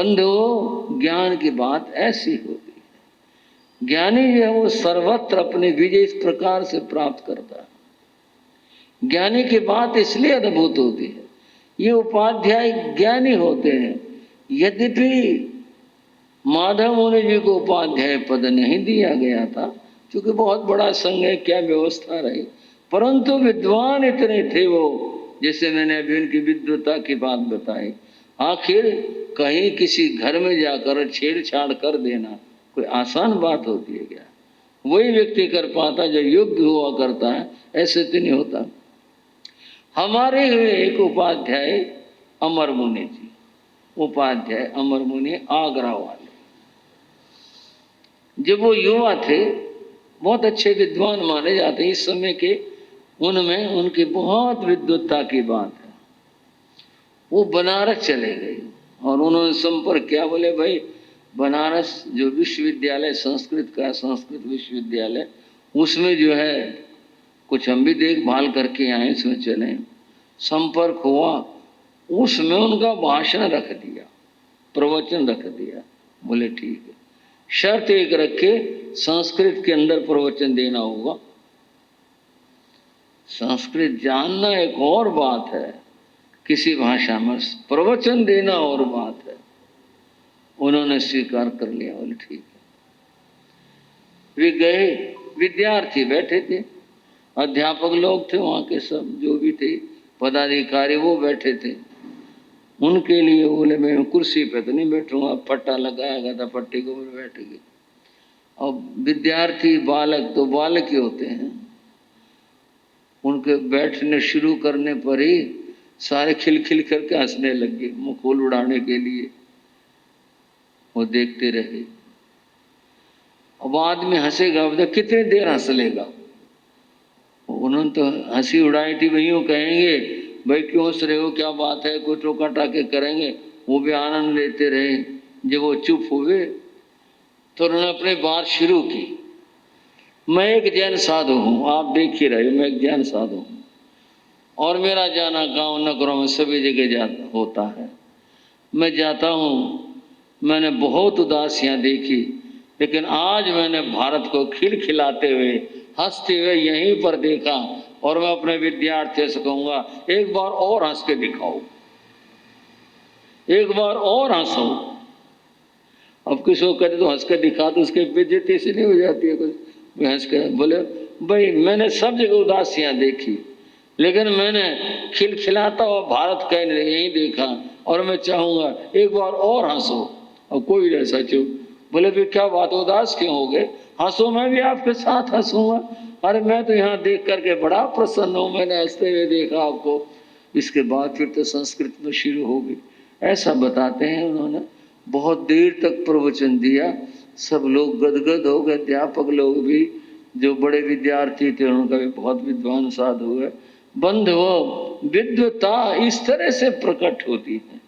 बंधुओं, ज्ञान की बात ऐसी होती है। ज्ञानी जो है वो सर्वत्र अपने विजय इस प्रकार से प्राप्त करता है। ज्ञानी की बात इसलिए अद्भुत होती है, ये उपाध्याय ज्ञानी होते हैं। यद्यपि माधव मुनि जी को उपाध्याय पद नहीं दिया गया था, क्योंकि बहुत बड़ा संघ है, क्या व्यवस्था रही, परंतु विद्वान इतने थे वो, जैसे मैंने अभी उनकी विद्वता की बात बताई। आखिर कहीं किसी घर में जाकर छेड़छाड़ कर देना कोई आसान बात होती है क्या? वही व्यक्ति कर पाता जो योग्य हुआ करता है, ऐसे तो नहीं होता। हमारे हुए एक उपाध्याय अमर मुनि जी, उपाध्याय अमर मुनि आगरा वाले, जब वो युवा थे, बहुत अच्छे विद्वान माने जाते इस समय के, उनमें उनकी बहुत विद्वत्ता की बात है। वो बनारस चले गए और उन्होंने संपर्क किया, बोले भाई बनारस जो विश्वविद्यालय संस्कृत का, संस्कृत विश्वविद्यालय, उसमें जो है कुछ हम भी देखभाल करके आए, उसमें चले। संपर्क हुआ, उसमें उनका भाषण रख दिया, प्रवचन रख दिया। बोले ठीक है, शर्त एक रखे, संस्कृत के अंदर प्रवचन देना होगा। संस्कृत जानना एक और बात है, किसी भाषा में प्रवचन देना और बात है। उन्होंने स्वीकार कर लिया, बोले ठीक है। वे गए, विद्यार्थी बैठे थे, अध्यापक लोग थे वहां के, सब जो भी थे पदाधिकारी वो बैठे थे। उनके लिए बोले मैं कुर्सी पे तो नहीं बैठूंगा, पट्टा लगाया गया था, पट्टी को बैठ गए। अब विद्यार्थी बालक तो बालक ही होते हैं, उनके बैठने शुरू करने पर ही सारे खिलखिल करके हंसने लगे, मुखोल उड़ाने के लिए। वो देखते रहे। अब आदमी हंसेगा, तो कितनी देर हंस लेगा? उन्होंने तो हंसी उड़ाई थी, वही कहेंगे भाई क्यों हंस रहे हो, क्या बात है, कोई टोका टाके करेंगे, वो भी आनंद लेते रहे। जब वो चुप हुए तो उन्होंने अपनी बात शुरू की। मैं एक जैन साधु हूँ, आप देख ही रहे हो, मैं एक जैन साधु हूँ और मेरा जाना गांव नगरों में सभी जगह होता है। मैं जाता हूँ, मैंने बहुत उदासियाँ देखी, लेकिन आज मैंने भारत को खिलखिलाते हुए, हंसते हुए यहीं पर देखा, और मैं अपने विद्यार्थियों से कहूँगा एक बार और हंस के दिखाओ, एक बार और हंसो। अब किसी को कहते तो हंस के दिखा, तो उसके बेइज्जती से नहीं हो जाती है कुछ? हंस के बोले भाई मैंने सब जगह उदासियाँ देखी, लेकिन मैंने खिलखिलाता हुआ भारत का यहीं देखा, और मैं चाहूँगा एक बार और हंसो। अब कोई ऐसा चुप। बोले फिर क्या बात, उदास क्यों हो गए? हंसो, मैं भी आपके साथ हंसूंगा। अरे मैं तो यहाँ देख करके बड़ा प्रसन्न हूँ, मैंने हंसते हुए देखा आपको। इसके बाद फिर तो संस्कृत में शुरू हो गई। ऐसा बताते हैं उन्होंने। बहुत देर तक प्रवचन दिया, सब लोग गदगद हो गए, अध्यापक लोग भी, जो बड़े विद्यार्थी थे उनका भी बहुत विद्वान साधु है। बंधुओं, विद्वता इस तरह से प्रकट होती है,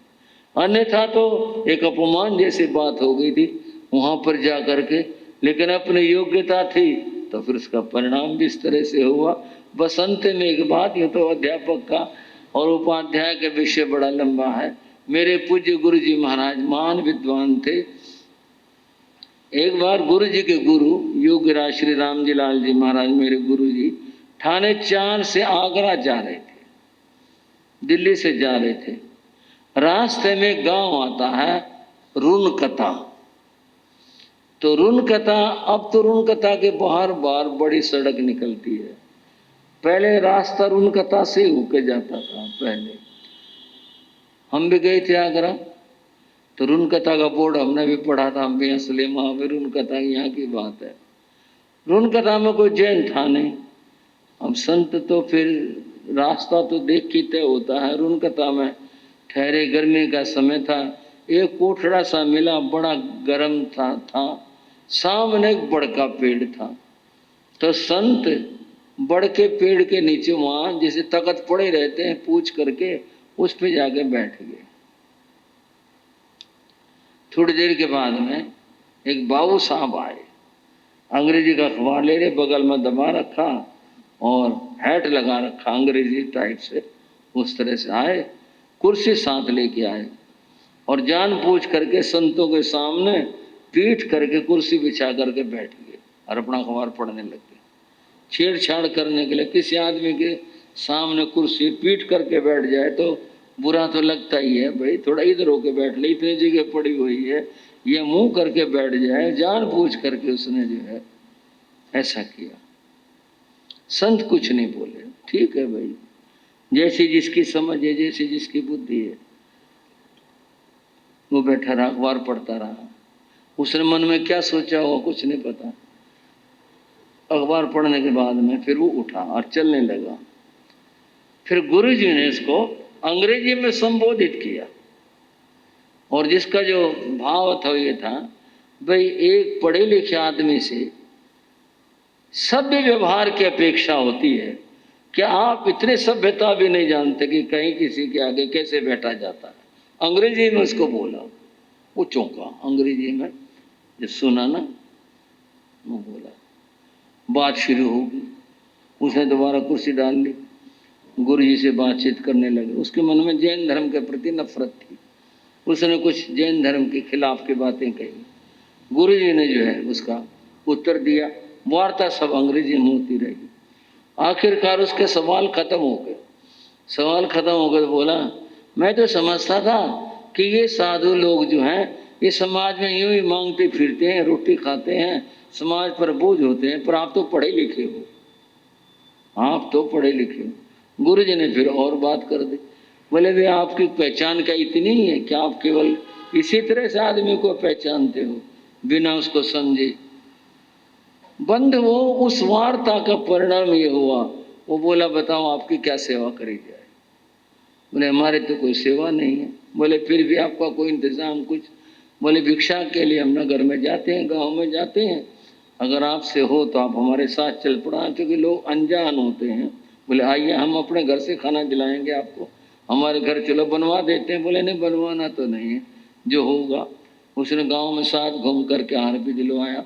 अन्यथा तो एक अपमान जैसी बात हो गई थी वहां पर जा करके। लेकिन अपनी योग्यता थी तो फिर उसका परिणाम भी इस तरह से हुआ। बसंत में एक बात, यूँ तो अध्यापक का और उपाध्याय का विषय बड़ा लंबा है। मेरे पूज्य गुरु जी महाराज महान विद्वान थे। एक बार गुरु जी के गुरु योगीराज श्री राम जी लाल जी महाराज, मेरे गुरु जी, ठाणे 4 से आगरा जा रहे थे, दिल्ली से जा रहे थे। रास्ते में गांव आता है रुनकता। तो रुनकता, अब तो रुनकता के बाहर बार बड़ी सड़क निकलती है, पहले रास्ता रुनकता से होके जाता था। पहले हम भी गए थे आगरा, तो रुनकता का बोर्ड हमने भी पढ़ा था, हम भी असली महावीर रुनकता यहाँ की बात है। रुनकता में कोई जैन था नहीं। अब संत तो फिर रास्ता तो देख के तय होता है। रुनकता में ठहरे, गर्मी का समय था, एक कोठड़ा सा मिला, बड़ा गर्म था। सामने एक बड़ का पेड़ था, तो संत बड़ के पेड़ के नीचे वहां जैसे तख्त पड़े रहते हैं पूछ करके, उस पे जाके बैठ गए। थोड़ी देर के बाद में एक बाबू साहब आए, अंग्रेजी का अखबार ले रहे, बगल में दबा रखा और हैट लगा रखा अंग्रेजी टाइप से, उस तरह से आए, कुर्सी साथ लेके आए। और जानबूझ करके संतों के सामने पीठ करके कुर्सी बिछा करके बैठ गए और अपना अखबार पढ़ने लग गए। छेड़छाड़ करने के लिए किसी आदमी के सामने कुर्सी पीठ करके बैठ जाए तो बुरा तो लगता ही है, भाई थोड़ा इधर होके बैठ ले, इतनी जगह पड़ी हुई है, ये मुंह करके बैठ जाए। जानबूझ करके उसने जो है ऐसा किया। संत कुछ नहीं बोले, ठीक है भाई, जैसी जिसकी समझ है, जैसी जिसकी बुद्धि है। वो बैठा रहा, अखबार पढ़ता रहा। उसने मन में क्या सोचा हुआ कुछ नहीं पता। अखबार पढ़ने के बाद में फिर वो उठा और चलने लगा। फिर गुरुजी ने इसको अंग्रेजी में संबोधित किया और जिसका जो भाव था ये था, भाई एक पढ़े लिखे आदमी से सभ्य व्यवहार की अपेक्षा होती है। क्या आप इतने सभ्यता भी नहीं जानते कि कहीं किसी के आगे कैसे बैठा जाता है? अंग्रेजी में उसको बोला, वो चौंका। अंग्रेजी में जब सुना ना, वो बोला, बात शुरू होगी। उसने दोबारा कुर्सी डाल ली, गुरुजी से बातचीत करने लगे। उसके मन में जैन धर्म के प्रति नफरत थी। उसने कुछ जैन धर्म के खिलाफ की बातें कही। गुरुजी ने जो है उसका उत्तर दिया। वार्ता सब अंग्रेजी में होती रही। आखिरकार उसके सवाल खत्म हो गए। सवाल खत्म हो गए तो बोला, मैं तो समझता था कि ये साधु लोग जो हैं ये समाज में यूं ही मांगते फिरते हैं, रोटी खाते हैं, समाज पर बोझ होते हैं, पर आप तो पढ़े लिखे हो, आप तो पढ़े लिखे हो। गुरुजी ने फिर और बात कर दी। बोले, वे आपकी पहचान क्या इतनी ही है कि आप केवल इसी तरह से आदमी को पहचानते हो बिना उसको समझे? बंद वो उस वार्ता का परिणाम ये हुआ। वो बोला, बताओ आपकी क्या सेवा करी जाए? बोले, हमारे तो कोई सेवा नहीं है। बोले, फिर भी आपका कोई इंतजाम कुछ? बोले, भिक्षा के लिए हम नगर में जाते हैं, गांव में जाते हैं, अगर आपसे हो तो आप हमारे साथ चल पड़ा, क्योंकि लोग अनजान होते हैं। बोले, आइए हम अपने घर से खाना दिलाएंगे आपको, हमारे घर चलो, बनवा देते हैं। बोले, नहीं बनवाना तो नहीं है, जो होगा। उसने गाँव में साथ घूम करके हार भी दिलवाया,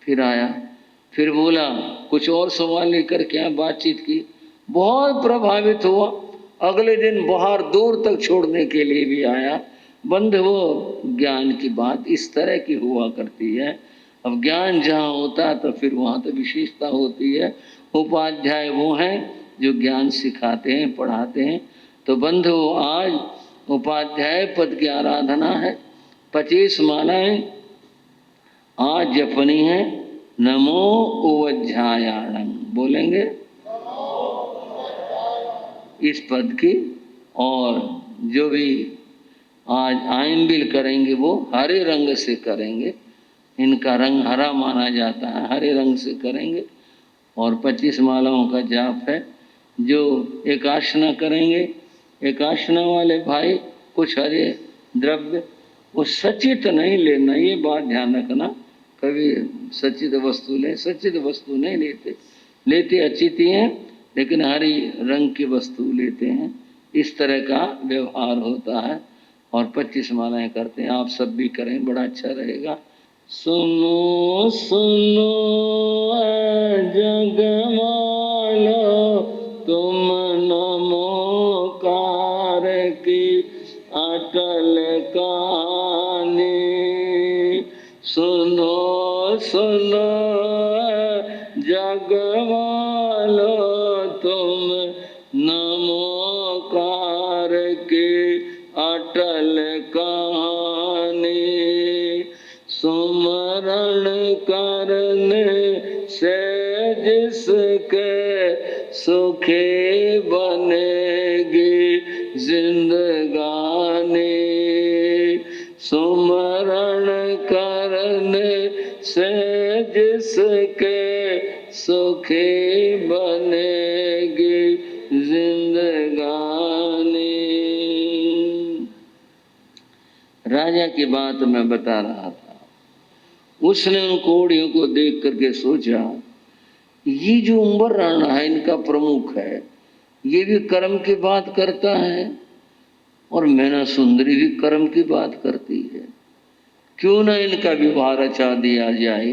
फिर आया। फिर बोला, कुछ और सवाल लेकर क्या बातचीत की। बहुत प्रभावित हुआ। अगले दिन बाहर दूर तक छोड़ने के लिए भी आया। बंद वो ज्ञान की बात इस तरह की हुआ करती है। अब ज्ञान जहाँ होता है तो फिर वहाँ तो विशेषता होती है। उपाध्याय वो हैं जो ज्ञान सिखाते हैं, पढ़ाते हैं। तो बंधु आज उपाध्याय पद की आराधना है। 25 मालाएं आज जपनी है। नमो उवध्यायाणं बोलेंगे इस पद की। और जो भी आज आइंबिल करेंगे वो हरे रंग से करेंगे। इनका रंग हरा माना जाता है, हरे रंग से करेंगे। और 25 मालाओं का जाप है। जो एकाशना करेंगे, एकाशना वाले भाई कुछ हरे द्रव्य, वो सचित नहीं लेना, ये बात ध्यान रखना। कभी सचित वस्तु लें, सचित वस्तु नहीं लेते, लेते अचित ही हैं, लेकिन हरी रंग की वस्तु लेते हैं। इस तरह का व्यवहार होता है। और 25 मालाएं करते हैं। आप सब भी करें, बड़ा अच्छा रहेगा। सुनो सुनो जगमालो, तुम नमोकार की अटल कहानी। सुनो सुनो जगमालो, तुम नमोकार की अटल कहानी। सुमरण करने से जिसके सुखी बनेगी जिंदगानी। सुमरण करने से जिसके सुखी बनेगी जिंदगानी। राजा की बात मैं बता रहा था। उसने उन कोड़ियों को देख करके सोचा, ये जो उम्बर राणा है इनका प्रमुख है, ये भी कर्म की बात करता है और मैना सुंदरी भी कर्म की बात करती है। क्यों ना इनका विवाह रचा दिया जाए।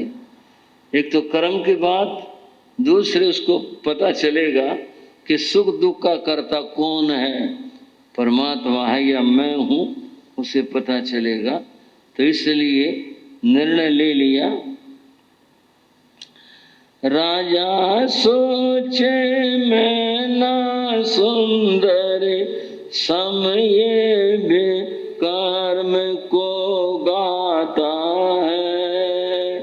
एक तो कर्म की बात, दूसरे उसको पता चलेगा कि सुख दुख का कर्ता कौन है, परमात्मा है या मैं हूँ। उसे पता चलेगा। तो इसलिए निर्णय ले लिया। राजा सोचे मैं ना सुंदर, समय कर्म को गाता है।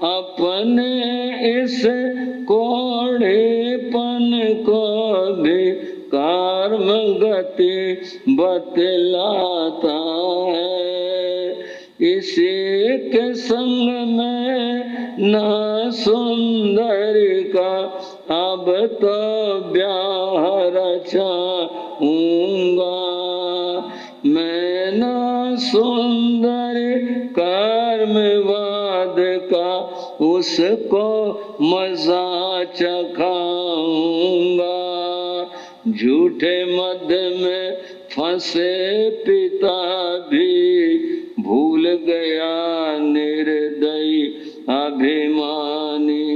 अपने इस कोढ़ेपन को भी कर्म गति बतलाता है। इसी के संग में ना सुंदर का अब तो ब्याह रचाऊंगा। मैं ना सुंदर कर्मवाद का उसको मजा चखाऊंगा। झूठे मद में फंसे पिता भी भूल गया निर्दयी अभिमानी।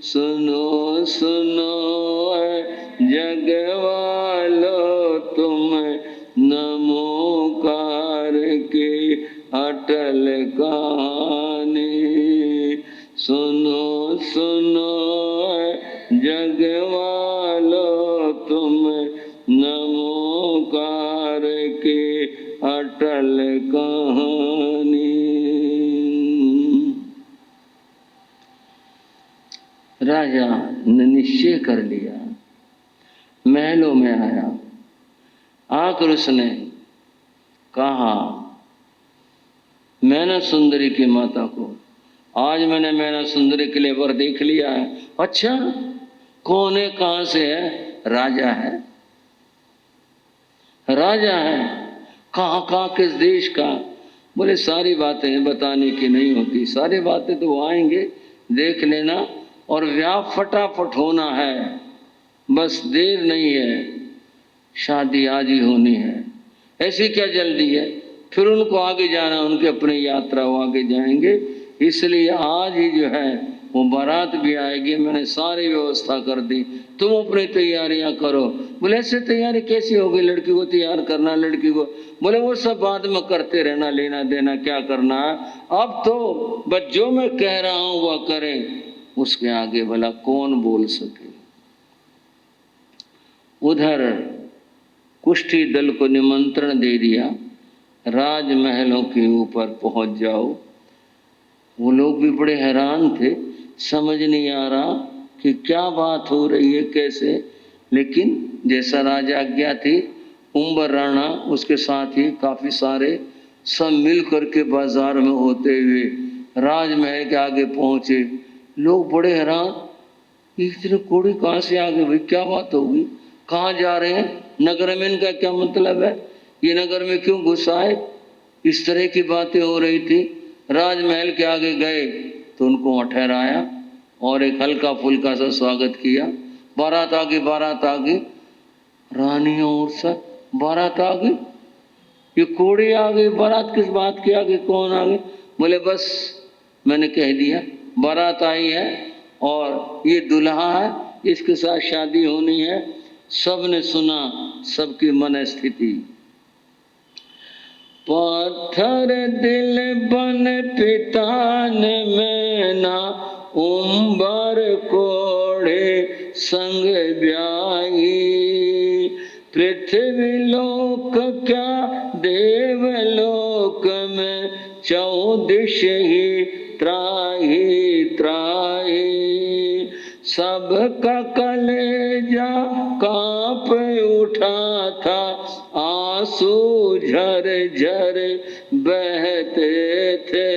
सुनो सुनो जग वालो तुम नमोकार की अटल कहानी। सुनो सुनो जग वालो तुम नमोकार की अटल कहानी। राजा ने निश्चय कर लिया, महलों में आया, आकर उसने कहा मैना सुंदरी की माता को, आज मैंने मैना सुंदरी के लिए वर देख लिया है। अच्छा कौन है, कहां से है? राजा है, राजा है। कहाँ कहाँ किस देश का? बोले सारी बातें बताने की नहीं होती, सारी बातें तो आएंगे, देख लेना। और व्याह फटाफट होना है, बस देर नहीं है, शादी आज ही होनी है। ऐसी क्या जल्दी है? फिर उनको आगे जाना, उनके अपनी यात्रा वो आगे जाएंगे। इसलिए आज ही जो है वो बारात भी आएगी, मैंने सारी व्यवस्था कर दी, तुम अपनी तैयारियां करो। बोले ऐसे तैयारी कैसी होगी? लड़की को तैयार करना, लड़की को। बोले वो सब बाद में करते रहना, लेना देना क्या करना है, अब तो बस जो मैं कह रहा हूं वह करें। उसके आगे भला कौन बोल सके? उधर कुष्ठी दल को निमंत्रण दे दिया, राजमहलों के ऊपर पहुंच जाओ। वो लोग भी बड़े हैरान थे, समझ नहीं आ रहा कि क्या बात हो रही है, कैसे। लेकिन जैसा राजा आज्ञा थी, उम्बर राणा उसके साथ ही काफी सारे सब मिल करके बाजार में होते हुए राजमहल के आगे पहुंचे। लोग बड़े हैरान, इतने कोड़ी कहाँ से आ गए भाई, क्या बात होगी, कहाँ जा रहे हैं, नगर में इनका क्या मतलब है, ये नगर में क्यों घुस आए? इस तरह की बातें हो रही थी। राजमहल के आगे गए तो उनको वहाँ ठहराया और एक हल्का फुल्का सा स्वागत किया। बारात आ गई, बारात आ गई, रानियों और सब बारात आ गई, ये कोड़ी आ गई, बारात किस बात की आ गई, कौन आ गई? बोले बस मैंने कह दिया, बारात आई है और ये दुल्हा है, इसके साथ शादी होनी है। सब ने सुना, सबकी मन स्थिति। पत्थर दिल बन पिता ने मैना उम्बर कोड़े संग ब्याही। पृथ्वी लोक क्या देवलोक में चौदिश ही त्राही त्राही। सबका कलेजा कांप उठा था, आंसू झर झर बहते थे।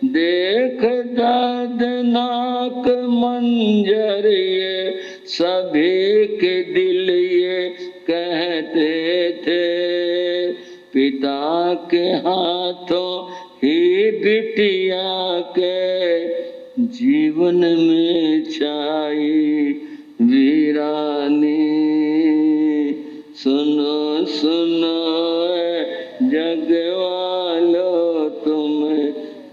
देख दर्दनाक मंजर ये सभी के दिल ये कहते थे। पिता के हाथों ही बिटिया के जीवन में छाई वीरानी। सुनो सुनो जग वालो तुम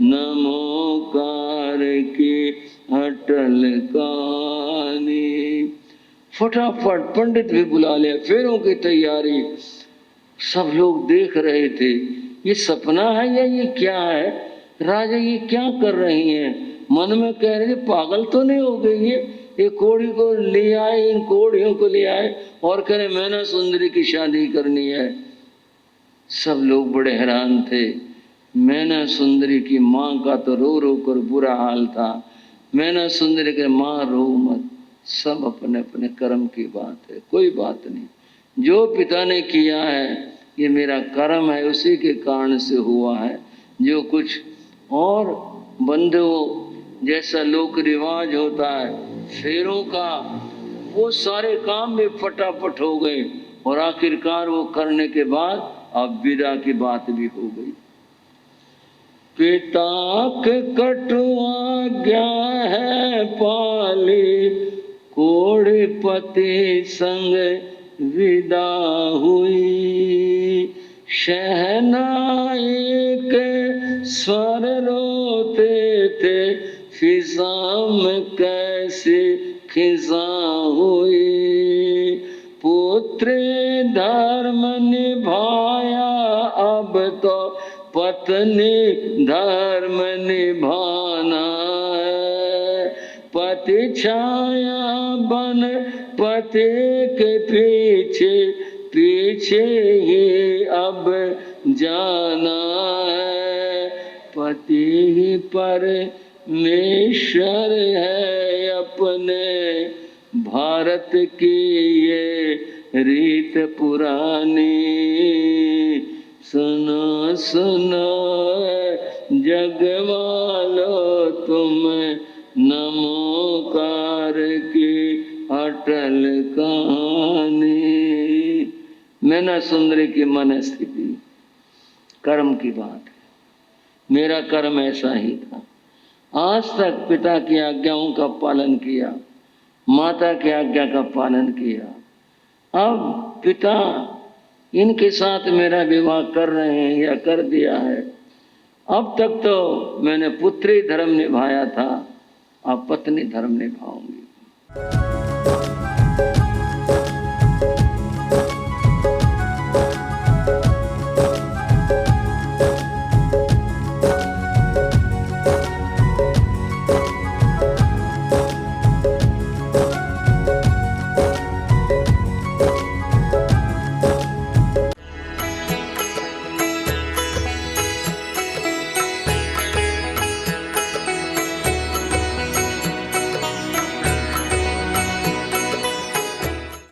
नमोकार की अटल कहानी। फटाफट पंडित भी बुला लिया, फेरों की तैयारी, सब लोग देख रहे थे, ये सपना है या ये क्या है? राजा ये क्या कर रही हैं? मन में कह रहे पागल तो नहीं हो गई है? एक कोड़ी को ले आए, इन कोड़ियों को ले आए और कह रहे मैना सुंदरी की शादी करनी है। सब लोग बड़े हैरान थे। मैना सुंदरी की माँ का तो रो रो कर बुरा हाल था। मैना सुंदरी के माँ रो मत, सब अपने अपने कर्म की बात है, कोई बात नहीं। जो पिता ने किया है ये मेरा कर्म है, उसी के कारण से हुआ है। जो कुछ और बंधुओं जैसा लोक रिवाज होता है फेरों का, वो सारे काम भी फटाफट हो गए और आखिरकार वो करने के बाद अब विदा की बात भी हो गई। पिता के कटुआ है पाली, कोड़ीपति संग विदा हुई। शहनाई के स्वर रोते थे, फिजा में कैसी खिजा हुई। पुत्र धर्म निभाया, अब तो पत्नी धर्म निभाना है। पति छाया बन पति के पीछे, पीछे ही अब जाना है। पति ही परमेश्वर है अपने, भारत की ये रीत पुरानी। सुनो सुनो जग वालो तुम, नमोकार की अटल कहानी। मैना सुंदरी की मन स्थिति कर्म की बात है। मेरा कर्म ऐसा ही था, आज तक पिता की आज्ञाओं का पालन किया, माता की आज्ञा का पालन किया। अब पिता इनके साथ मेरा विवाह कर रहे हैं या कर दिया है। अब तक तो मैंने पुत्री धर्म निभाया था, अब पत्नी धर्म निभाऊंगी।